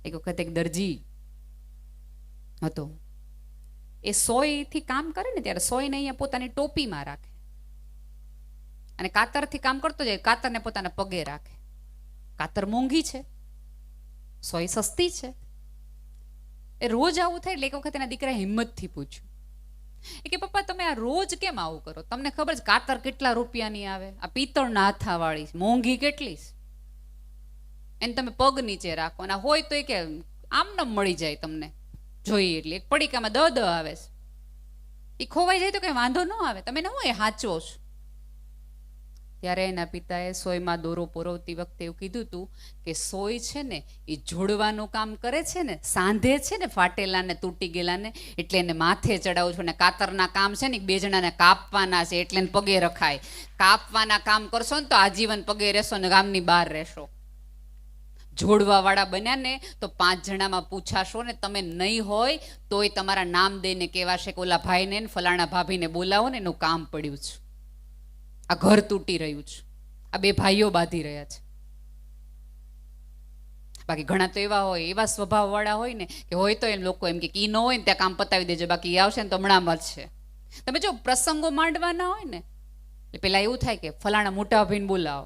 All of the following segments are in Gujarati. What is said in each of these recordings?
એક વખત એક દરજી હતો. એ સોયથી કામ કરે ને ત્યારે સોયને અહીંયા પોતાની ટોપીમાં રાખે અને કાતરથી કામ કરતો જાય, કાતરને પોતાના પગે રાખે. કાતર મોંઘી છે, સોય સસ્તી છે. એ રોજ આવું થાય એટલે એક વખત એના દીકરાએ હિંમતથી પૂછ્યું, એ કે પપ્પા તમે આ રોજ કેમ આવું કરો? તમને ખબર છે કાતર કેટલા રૂપિયાની આવે? આ પિત્તળના હાથાવાળી મોંઘી કેટલી છે, એને તમે પગ નીચે રાખો અને હોય તો એ કે આમ મળી જાય તમને જોઈએ એટલે એક પડીકામાં દ આવે છે, એ ખોવાઈ જાય તો કઈ વાંધો ન આવે, તમે ન હોય હાચવો છો. ત્યારે એના પિતાએ સોયમાં દોરો પોરવતી વખતે એવું કીધું હતું કે સોય છે ને એ જોડવાનું કામ કરે છે ને, સાંધે છે ને ફાટેલા ને તૂટી ગયેલા ને, એટલે એને માથે ચડાવું છું. ને કાતરના કામ છે ને બે જણાને કાપવાના છે એટલે એને પગે રખાય. કાપવાના કામ કરશો ને તો આજીવન પગે રહેશો ને ગામની બહાર રહેશો. જોડવા વાળા બન્યા ને તો 5 જણામાં પૂછાશો ને તમે નહીં હોય તોય તમારા નામ દઈને કહેવાશે કે ઓલા ભાઈને ને ફલાણા ભાભીને બોલાવો ને એનું કામ પડ્યું છે, આ ઘર તૂટી રહ્યું છે, આ 2 ભાઈઓ બાંધી રહ્યા છે. બાકી ઘણા તો એવા હોય, એવા સ્વભાવ વાળા હોય ને કે હોય તો એમ લોકો એમ કે ઈ ન હોય ને ત્યાં કામ પતાવી દેજો, બાકી એ આવશે ને તો હમણાં મળશે. તમે જો પ્રસંગો માંડવાના હોય ને એટલે પેલા એવું થાય કે ફલાણા મોટા ભાઈને બોલાવો,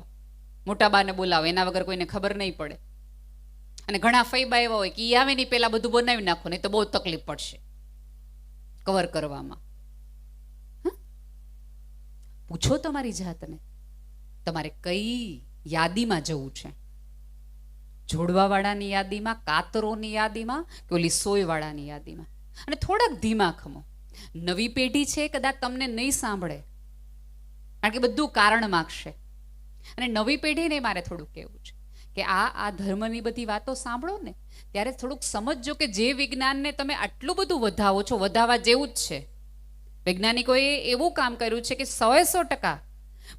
મોટા બાને બોલાવો, એના વગર કોઈને ખબર નહીં પડે. અને ઘણા ફૈબા એવા હોય કે ઈ આવે ને પેલા બધું બનાવી નાખો, નહીં તો બહુ તકલીફ પડશે કવર કરવામાં. પૂછો તમારી જાતને તમારે કઈ યાદીમાં જવું છે, જોડવાવાળાની યાદીમાં, કાતરોની યાદીમાં કે ઓલી સોયવાળાની યાદીમાં. અને થોડાક ધીમા ખમો. નવી પેઢી છે કદાચ તમને નહીં સાંભળે કારણ કે બધું કારણ માગશે. અને નવી પેઢીને મારે થોડુંક કહેવું છે કે આ ધર્મની બધી વાતો સાંભળો ને ત્યારે થોડુંક સમજજો કે જે વિજ્ઞાનને તમે આટલું બધું વધાવો છો, વધાવવા જેવું જ છે. વૈજ્ઞાનિકોએ એવું કામ કર્યું છે કે 100%,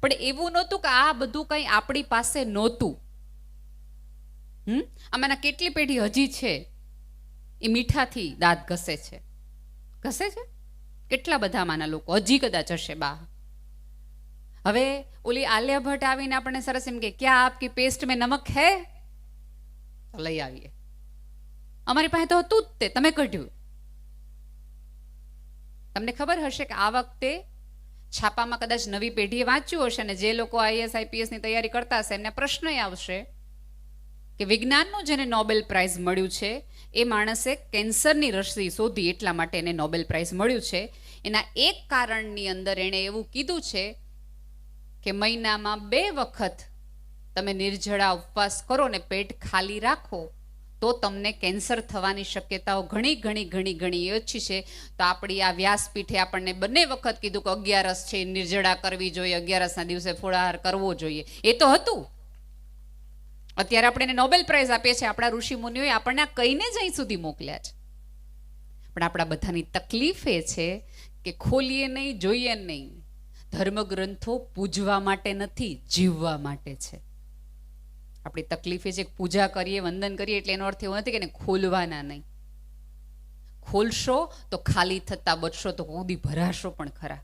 પણ એવું નહોતું કે આ બધું કંઈ આપણી પાસે નહોતું. આમાંના કેટલી પેઢી હજી છે એ મીઠાથી દાંત ઘસે છે, કેટલા બધામાંના લોકો હજી કદાચ હશે બા. હવે ઓલી આલિયા ભટ્ટ આવીને આપણને સરસ એમ કે ક્યાં આપકી પેસ્ટ મેં નમક હે, લઈ આવીએ. અમારી પાસે તો હતું જ તે, તમે કઢ્યું. તમને ખબર હશે કે આ વખતે છાપામાં કદાચ નવી પેઢીએ વાંચ્યું હશે ને જે લોકો IAS IPS ની તૈયારી કરતા હશે એમને પ્રશ્ન આવશે કે વિજ્ઞાનનું જેને નોબેલ પ્રાઇઝ મળ્યું છે એ માણસે કેન્સરની રસી શોધી એટલા માટે એને નોબેલ પ્રાઇઝ મળ્યું છે. એના એક કારણની અંદર એણે એવું કીધું છે કે મહિનામાં 2 વખત તમે નિર્જળા ઉપવાસ કરો ને પેટ ખાલી રાખો તો તમને કેન્સર થવાની શક્યતાઓ ઘણી ઓછી છે. તો આપણી આ વ્યાસપીઠે આપણને બંને વખત કીધું કે 11 છે નિર્જળા કરવી જોઈએ, 11ના દિવસે ફળાહાર કરવો જોઈએ. એ તો હતું. અત્યારે આપણે એને નોબેલ પ્રાઇઝ આપીએ છીએ. આપણા ઋષિ મુનિઓએ આપણને કહીને જ અહીં સુધી મોકલ્યા છે. પણ આપણા બધાની તકલીફ એ છે કે ખોલીએ નહીં, જોઈએ નહીં. ધર્મગ્રંથો પૂજવા માટે નથી, જીવવા માટે છે. આપણી તકલીફ એ છે કે પૂજા કરીએ, વંદન કરીએ એટલે એનો અર્થ એવો નથી કે એને ખોલવાના નહીં. ખોલશો તો ખાલી થતા બચશો તો કોદી ભરાશો પણ ખરા.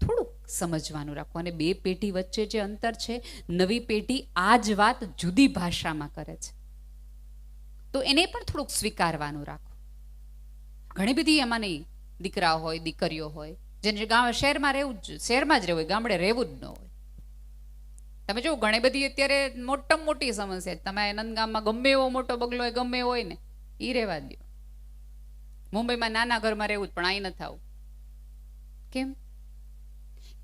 થોડુંક સમજવાનું રાખો. અને 2 પેઢી વચ્ચે જે અંતર છે, નવી પેઢી આ જ વાત જુદી ભાષામાં કરે છે તો એને પણ થોડુંક સ્વીકારવાનું રાખો. ઘણી બધી એમાંની દીકરા હોય, દીકરીઓ હોય જેને શહેરમાં રહેવું જ, શહેરમાં જ રહેવું હોય, ગામડે રહેવું જ ન હોય. તમે જો ઘણી બધી અત્યારે મોટામાં મોટી સમસ્યા, તમે નંદગામમાં ગમે એવો મોટો બગલો હોય, ગમે હોય ને એ રહેવા દો. મુંબઈમાં નાના ઘરમાં રહેવું જ, પણ અહીં નથી આવું. કેમ?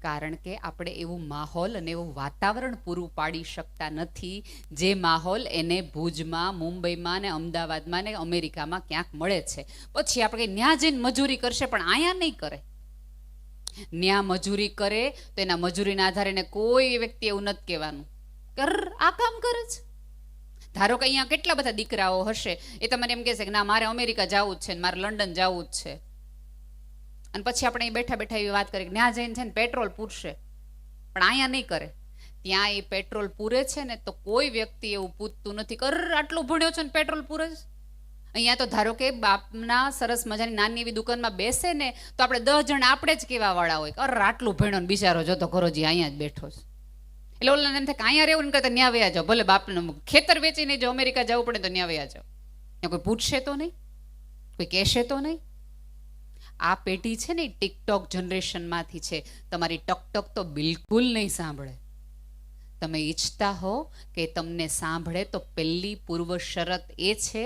કારણ કે આપણે એવું માહોલ અને એવું વાતાવરણ પૂરું પાડી શકતા નથી જે માહોલ એને ભુજમાં, મુંબઈમાં ને અમદાવાદમાં ને અમેરિકામાં ક્યાંક મળે છે. પછી આપણે ત્યાં જઈને મજૂરી કરશે પણ અહીંયા નહીં કરે. ન્યા મજૂરી કરે તો એના મજૂરીના આધારે એને કોઈ વ્યક્તિ એવું નથી કહેવાનું કર આ કામ કરે છે. ધારો કે અહીંયા કેટલા બધા દીકરાઓ હશે એ તમને એમ કહેશે કે ના મારે અમેરિકા જવું જ છે ને મારે લંડન જવું જ છે. અને પછી આપણે અહીં બેઠા બેઠા એવી વાત કરીએ કે ત્યાં જઈને છે ને પેટ્રોલ પૂરશે, પણ અહીંયા નહીં કરે. ત્યાં એ પેટ્રોલ પૂરે છે ને તો કોઈ વ્યક્તિ એવું પૂછતું નથી કર આટલું ભણ્યો છે ને પેટ્રોલ પૂરે છે. અહીંયા તો ધારો કે બાપના સરસ મજાની નાની એવી દુકાનમાં બેસે ને તો આપણે 10 જણ આપણે જ કહેવા વાળા હોય અર આટલું ભણ્યો ને બિચારો જોતો ખરોજી અહીંયા જ બેઠો છે. એટલે ઓલા એમ થાય કે અહીંયા રહેવું ને કરતા ન્યા વયા જાઓ, ભલે બાપનું ખેતર વેચીને જો અમેરિકા જવું પડે તો ન્યા વયા જાઓ, ત્યાં કોઈ પૂછશે તો નહીં, કોઈ કહેશે તો નહીં. આ પેઢી છે ને ટિકટોક જનરેશનમાંથી છે. તમારી ટકટક તો બિલકુલ નહીં સાંભળે. તમે ઈચ્છતા હો કે તમને સાંભળે તો પહેલી પૂર્વ શરત એ છે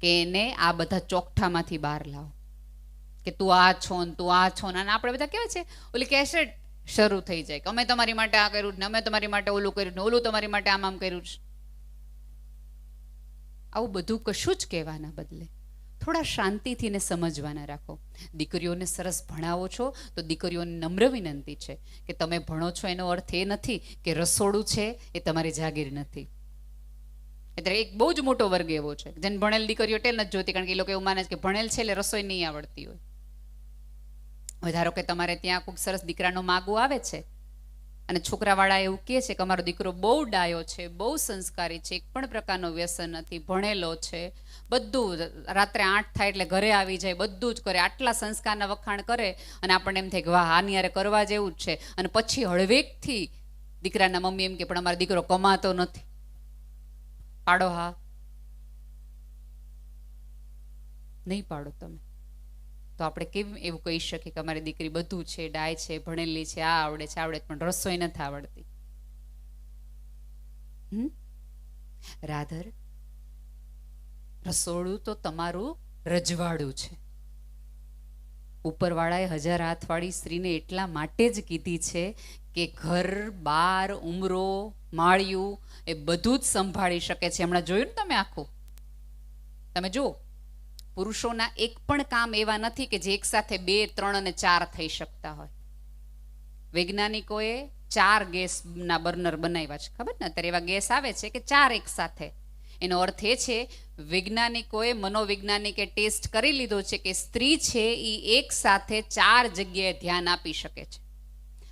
કે એને આ બધા ચોકઠામાંથી બહાર લાવો કે તું આ છો ને તું આ છો ને. અને આપણે બધા કેવા છે, ઓલી કેસેટ શરૂ થઈ જાય કે અમે તમારી માટે આ કર્યું ને અમે તમારી માટે ઓલું કર્યું ને ઓલું તમારી માટે આમ કર્યું છે. આવું બધું કશું જ કહેવાના બદલે થોડા શાંતિથી ને સમજવાના રાખો. દીકરીઓને સરસ ભણાવો છો તો દીકરીઓને નમ્ર વિનંતી છે કે તમે ભણો છો એનો અર્થ એ નથી કે રસોડું છે એ તમારી જાગીર નથી. એટલે એક બહુ જ મોટો વર્ગ એવો છે જેને ભણેલ દીકરીઓ ટેલ નથી જોતી, કારણ કે એ લોકો એવું માને છે કે ભણેલ છે એટલે રસોઈ નહીં આવડતી હોય. હવે ધારો કે તમારે ત્યાં કોઈ સરસ દીકરાનો માગું આવે છે અને છોકરાવાળા એવું કહે છે કે અમારો દીકરો બહુ ડાયો છે, બહુ સંસ્કારી છે, એક પણ પ્રકારનો વ્યસન નથી, ભણેલો છે, બધું રાત્રે 8 થાય એટલે ઘરે આવી જાય, બધું જ કરે, આટલા સંસ્કારના વખાણ કરે અને આપણને એમ થાય કે વાહ આની યારે કરવા જેવું જ છે. અને પછી હળવેકથી દીકરાના મમ્મી એમ કે પણ અમારો દીકરો કમાતો નથી. પાડો હા? નહીં પાડો તમે તો આપણે કેમ એવું કહી શકીએ કે અમારી દીકરી બધું છે, ડાય છે, ભણેલી છે, આ આવડે છે આવડે પણ રસોઈ નથી આવડતી. રાધર, રસોડું તો તમારું રજવાડું છે. ઉપરવાળાએ 1000 હાથવાળી સ્ત્રીને એટલા માટે જ કીધી છે કે ઘર, બાર, ઉમરો, માળિયું એ બધું જ સંભાળી શકે છે. હમણાં જોયું ને તમે આખું? તમે જુઓ, પુરુષોના એક પણ કામ એવા નથી કે જે એક સાથે 2, 3 અને 4 થઈ શકતા હોય. વૈજ્ઞાનિકોએ 4 ગેસના બર્નર બનાવ્યા છે, ખબર ને? અત્યારે એવા ગેસ આવે છે કે 4 એક સાથે. એનો અર્થ એ છે, વૈજ્ઞાનિકોએ, મનોવૈજ્ઞાનિકે ટેસ્ટ કરી લીધો છે કે સ્ત્રી છે એ એક સાથે 4 જગ્યાએ ધ્યાન આપી શકે છે.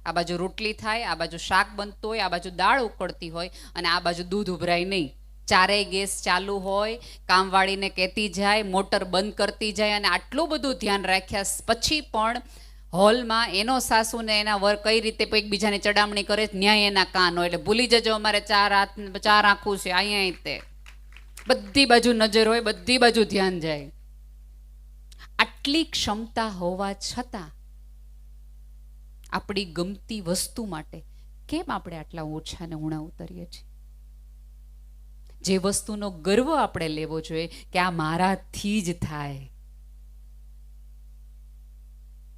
આ બાજુ રોટલી થાય, આ બાજુ શાક બનતું હોય, આ બાજુ દાળ ઉકળતી હોય અને આ બાજુ દૂધ ઉભરાય નહીં. 4 ગેસ ચાલુ હોય, કામવાળીને કહેતી જાય, મોટર બંધ કરતી જાય, અને આટલું બધું ધ્યાન રાખ્યા પછી પણ હોલમાં એનો સાસુને એના વર કઈ રીતે એકબીજાની ચડામણી કરે, ન્યાય એના કાન હોય. એટલે ભૂલી જજો અમારે 4 હાથ 4 આંખું છે, અહીંયા તે બધી બાજુ નજર હોય, બધી બાજુ ધ્યાન જાય. આટલી ક્ષમતા હોવા છતાં આપણી ગમતી વસ્તુ માટે કેમ આપણે આટલા ઓછા ને ઉણા ઉતરીએ છીએ? જે વસ્તુનો ગર્વ આપણે લેવો જોઈએ કે આ મારાથી જ થાય.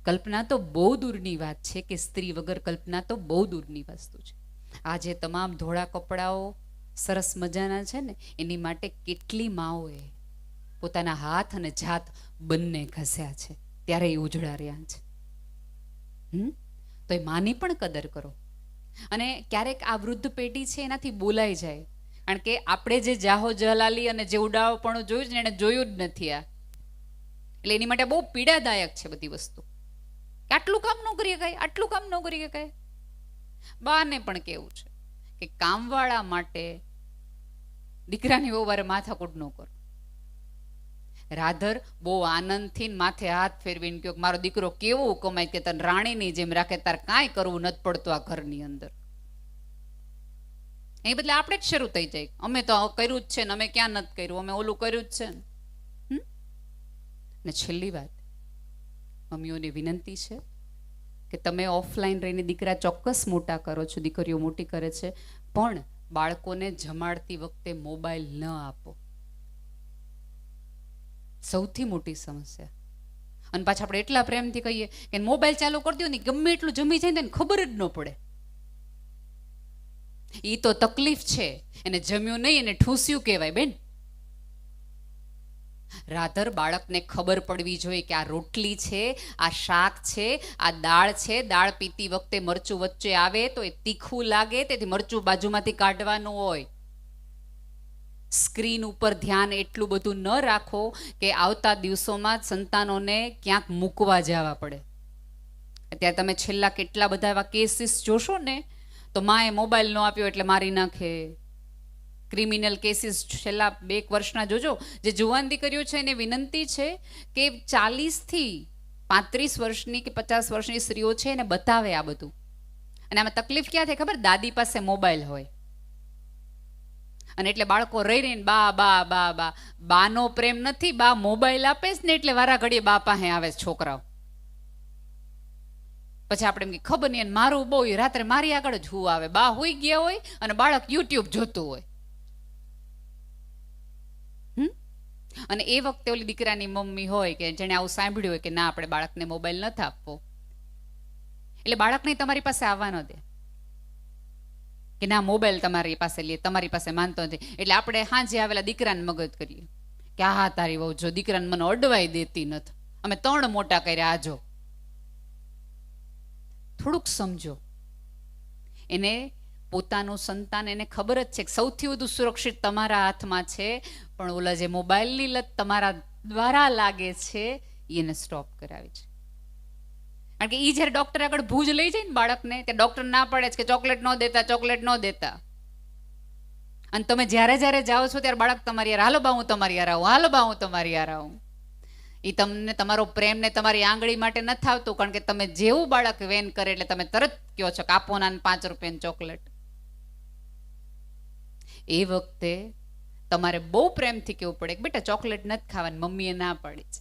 કલ્પના તો બહુ દૂરની વાત છે કે સ્ત્રી વગર કલ્પના તો બહુ દૂરની વસ્તુ છે. આજે તમામ ધોળા કપડાઓ સરસ મજાના છે ને, એની માટે કેટલી માઓએ પોતાના હાથ અને જાત બંને ઘસ્યા છે, ત્યારે એ ઉજળા રહ્યા છે. તો એ માની પણ કદર કરો. અને ક્યારેક આ વૃદ્ધ પેઢી છે એનાથી બોલાઈ જાય, કારણ કે આપણે જે જાહો જલાલી અને જે ઉડાવપણું જોયું છે એને જોયું જ નથી આ. એટલે એની માટે બહુ પીડાદાયક છે બધી વસ્તુ કે આટલું કામ ન કરી શકાય, આટલું કામ ન કરી શકાય. બાને પણ કેવું છે કે કામવાળા માટે દીકરાની બહુ વાર માથાકૂટ ન કરો. રાધર બહુ આનંદથી માથે હાથ ફેરવીને કહ્યો મારો દીકરો કેવો કમાય કે તને રાણીની જેમ રાખે, તાર કાંઈ કરવું નથી પડતું આ ઘરની અંદર. એ બદલે આપણે જ શરૂ થઈ જાય, અમે તો કર્યું જ છે ને, અમે ક્યાં નથી કર્યું, અમે ઓલું કર્યું જ છે ને. ને છેલ્લી વાત, મમ્મીઓની વિનંતી છે કે તમે ઓફલાઈન રહીને દીકરા ચોક્કસ મોટા કરો છો, દીકરીઓ મોટી કરે છે, પણ બાળકોને જમાડતી વખતે મોબાઈલ ન આપો. સૌથી મોટી સમસ્યા. અને પાછા આપણે એટલા પ્રેમથી કહીએ કે મોબાઈલ ચાલુ કરી દો ને, ગમે એટલું જમી જાય ને ખબર જ ન પડે. એ તો તકલીફ છે, એને જમ્યું નહીં એને ઠૂસ્યું કહેવાય બેન. રાધર બાળકને ખબર પડવી જોઈએ કે આ રોટલી છે, આ શાક છે, આ દાળ છે, દાળ પીતી વખતે મરચું વચ્ચે આવે તો એ તીખું લાગે, તેથી મરચું બાજુમાંથી કાઢવાનું હોય. સ્ક્રીન ઉપર ધ્યાન એટલું બધું ન રાખો કે આવતા દિવસોમાં સંતાનોને ક્યાંક મૂકવા જવા પડે. અત્યારે તમે છેલ્લા કેટલા બધા એવા કેસીસ જોશો ને, તો માએ મોબાઈલ ન આપ્યો એટલે મારી નાખે. ક્રિમિનલ કેસીસ છેલ્લા 2 વર્ષના જોજો. જે જુવાન દીકરીઓ છે એને વિનંતી છે કે 40 થી 35 વર્ષની કે 50 વર્ષની સ્ત્રીઓ છે એને બતાવે આ બધું. અને આમાં તકલીફ ક્યાં થાય ખબર? દાદી પાસે મોબાઈલ હોય અને એટલે બાળકો રહી રહીને બા બા બા બા. બાનો પ્રેમ નથી, બા મોબાઈલ આપે જ ને એટલે વારા ઘડીએ બા પાસે આવે છે છોકરાઓ. પછી આપણે એમ કે ખબર નહીં મારું બહુ રાત્રે મારી આગળ જ હું આવે. બા હુઈ ગયા હોય અને બાળક યુટ્યુબ જોતું હોય. અને એ વખતે ઓલી દીકરાની મમ્મી હોય કે જેને આવું સાંભળ્યું હોય કે ના આપણે બાળકને મોબાઈલ નથી આપવો, એટલે બાળકને તમારી પાસે આવવા ન દે કે ના મોબાઈલ તમારી પાસે લે, તમારી પાસે માનતો નથી. એટલે આપણે સાંજે આવેલા દીકરાને મગજ કરીએ કે હા તારી વહુ જો દીકરાને મને અડવાઈ દેતી નથી, અમે 3 મોટા કર્યા આજો. થોડુંક સમજો. એને પોતાનું સંતાન એને ખબર જ છે કે સૌથી વધુ સુરક્ષિત તમારા હાથમાં છે, પણ ઓલા જે મોબાઈલની લત તમારા દ્વારા લાગે છે એને સ્ટોપ કરાવી છે. કારણ કે એ જ્યારે ડોક્ટર આગળ ભૂજ લઈ જાય ને બાળકને, ત્યાં ડોક્ટર ના પડે છે કે ચોકલેટ ન દેતા, ચોકલેટ ન દેતા. અને તમે જ્યારે જ્યારે જાઓ છો ત્યારે બાળક તમારી યાર હાલો બા હું તમારી યાર આવું, હાલો બા હું તમારી યાર આવું. એ તમને તમારો પ્રેમ ને તમારી આંગળી માટે નથી આવતું, કારણ કે તમે જેવું બાળક વેન કરે એટલે તમે તરત કહો છો કે આપો ના 5 રૂપિયાની ચોકલેટ. એ વખતે તમારે બહુ પ્રેમથી કહેવું પડે કે બેટા ચોકલેટ નથી ખાવાની, મમ્મીએ ના પાડી છે.